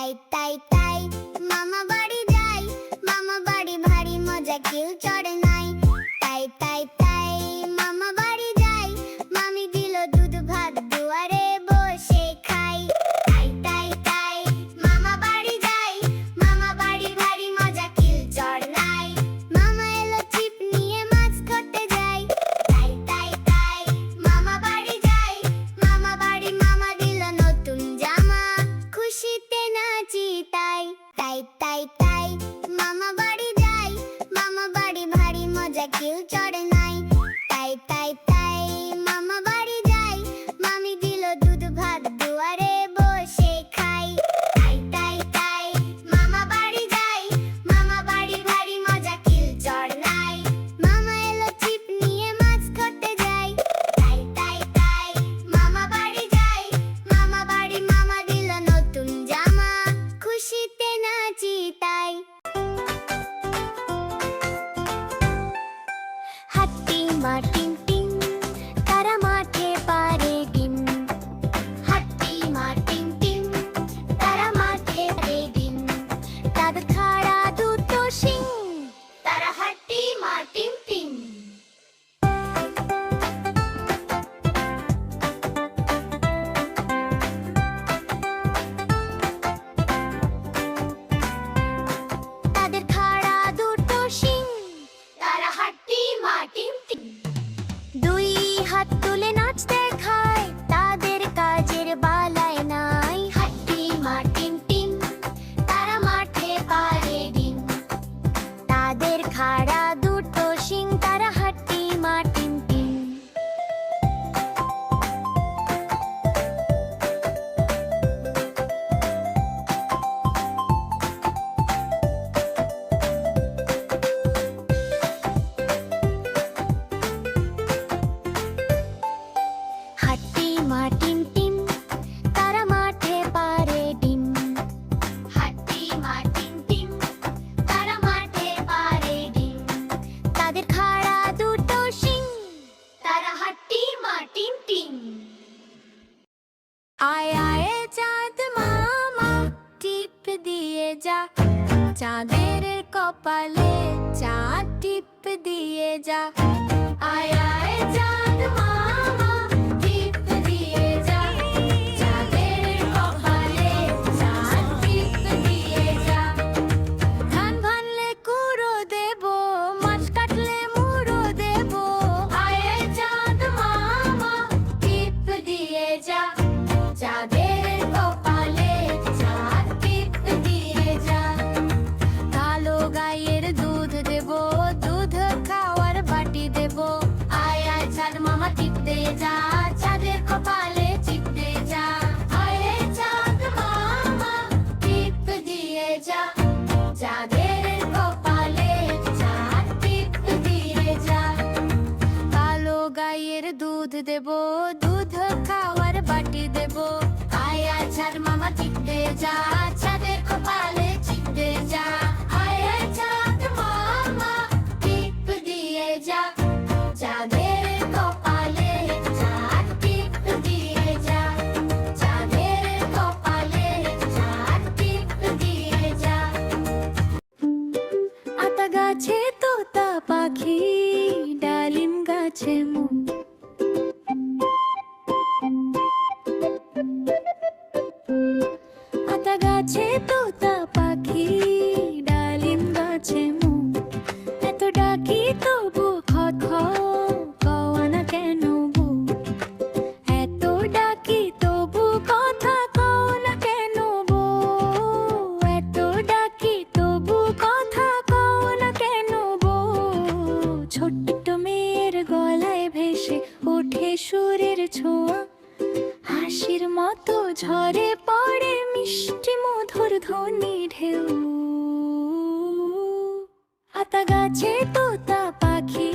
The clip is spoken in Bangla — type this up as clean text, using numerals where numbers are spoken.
তাই তাই তাই মামা বাড়ি যাই, মামা বাড়ি ভারী মজা কেউ চড়ে নাই। তাই তাই তাই মামা বাড়ি যাই, মামি দিল দুধ ভাত দুয়ারে বসে খাই। তাই তাই তাই মামা বাড়ি যাই, মামা বাড়ি ভারী মজা কেউ চড় নাই। মামা এলো ছিপ নিয়ে মাছ ধরতে যাই। তাই তাই তাই মামা বাড়ি যাই, মামা বাড়ি মামা দিল নতুন জামা, খুশিতে নাচি তাই। তাই তাই তাই মামা বাড়ি যাই, মামা বাড়ি ভারী মজা কেউ চড়ে নাই। তাই তাই তাই মামা বাড়ি যাই, মামি দিল দুধ ভাত দুয়ারে বসে খাই। তাই তাই তাই মামা বাড়ি যাই, মামা বাড়ি ভারী মজা কেউ চড় নাই। মামা এলো ছিপ নিয়ে মাছ ধরতে যাই। তাই তাই তাই মামা বাড়ি যাই, মামা বাড়ি মামা দিল নতুন জামা, খুশিতে নাচি তাই। হাট্টি মা টিং টিং, তারা মাঠে পারে ডিম। হাট্টি মা টিং টিং, তারা মাঠে পারে ডিম। তাদের খাড়া দুটো শিং, তারা হাট্টি মা টিং টিং। তাদের খাড়া দুটো শিং, তারা হাট্টি মা টিং টিং। দুই হাত তুলে নাচ দেখায়, তাদের কাজের বালাই নাই। হাট্টি মা টিং টিং, তারা মাঠে পারে ডিম। তাদের খাড়া দুটো শিং, তারা হাট্টি মা টিং টিং। হাট্টি মা টিম টিম, তারা মাঠে পারে ডিম। হাট্টি মা টিম টিম, তারা মাঠে পারে ডিম। তাদের খাড়া দুটো শিং, তারা হাট্টি মা টিম টিম। আয় আয় চাঁদ মামা, টিপ দিয়ে যা, চাঁদের কপালে চাঁদ টিপ দিয়ে যা। আয় আয় চাঁদ মামা, টিপ দিয়ে যা, চাঁদের কপালে চাঁদ টিপ দিয়ে যা। ধান ভানলে কুড়ো দেব, মাছ কাটলে মুড়ো দেব। আয় আয় চাঁদ মামা, টিপ দিয়ে যা, চাঁদের কপালে চাঁদ টিপ দিয়ে যা। কালো গাইয়ের দুধ দেব, দুধ খাওয়ার বাটি দেব। আয় আয় চাঁদ মামা টিপ দে যা, চাঁদের কপালে টিপ দে যা। আয় আয় চাঁদ মামা, টিপ দিয়ে যা, চাঁদের কপালে চাঁদ টিপ দিয়ে যা। কালো গাইয়ের দুধ দেব, দুধ খাওয়ার বাটি দেব। আয় আয় চাঁদ মামা টিপ দে যা, চাঁদের কপালে টিপ দে যা। আয় আয় চাঁদ মামা, টিপ দিয়ে যা, চাঁদের কপালে চাঁদ টিপ দিয়ে যা। চাঁদের কপালে চাঁদ টিপ দিয়ে যা। আতা গাছে তোতা পাখি, ডালিম গাছে মৌ। আতা গাছে তোতা পাখি, ডালিম গাছে মৌ। এত ডাকি তবু খট কওয়া না কেন বউ। এত ডাকি তবু কথা কও না কেন বউ। এত ডাকি তবু কথা কও না কেন বউ। ছোট্ট মেয়ের গলায় ভেসে ওঠে সুরের ছোঁয়া, হাসির মতো ঝরে পড়ে মিষ্টি মধুর ধ্বনি ঢেউ। আতা গাছে তোতা পাখি,